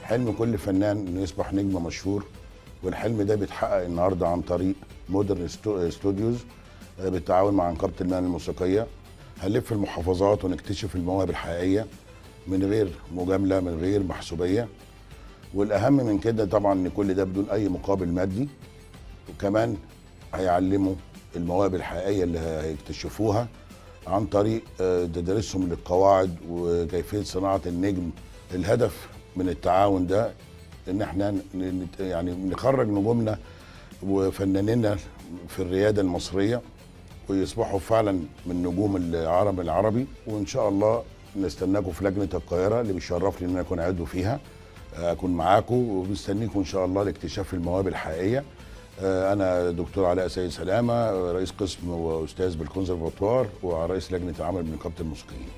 حلم كل فنان انه يصبح نجم مشهور، والحلم ده بيتحقق النهارده عن طريق مودرن ستوديوز بالتعاون مع نقابه المهن الموسيقيه. هنلف المحافظات ونكتشف المواهب الحقيقيه من غير مجامله، من غير محسوبيه. والاهم من كده طبعا ان كل ده بدون اي مقابل مادي، وكمان هيعلموا المواهب الحقيقيه اللي هيكتشفوها عن طريق تدريسهم للقواعد وكيفيه صناعه النجم. الهدف من التعاون ده ان احنا يعني نخرج نجومنا وفنانينا في الرياده المصريه، ويصبحوا فعلا من نجوم العالم العربي. وان شاء الله نستناكم في لجنه القاهره اللي بيشرفني ان انا اكون عضو فيها، اكون معاكم ومستنيكم ان شاء الله لاكتشاف المواهب الحقيقيه. انا دكتور علاء سيد سلامه، رئيس قسم واستاذ بالكونسرفاتوار ورئيس لجنه العمل بنقابه الموسيقيين.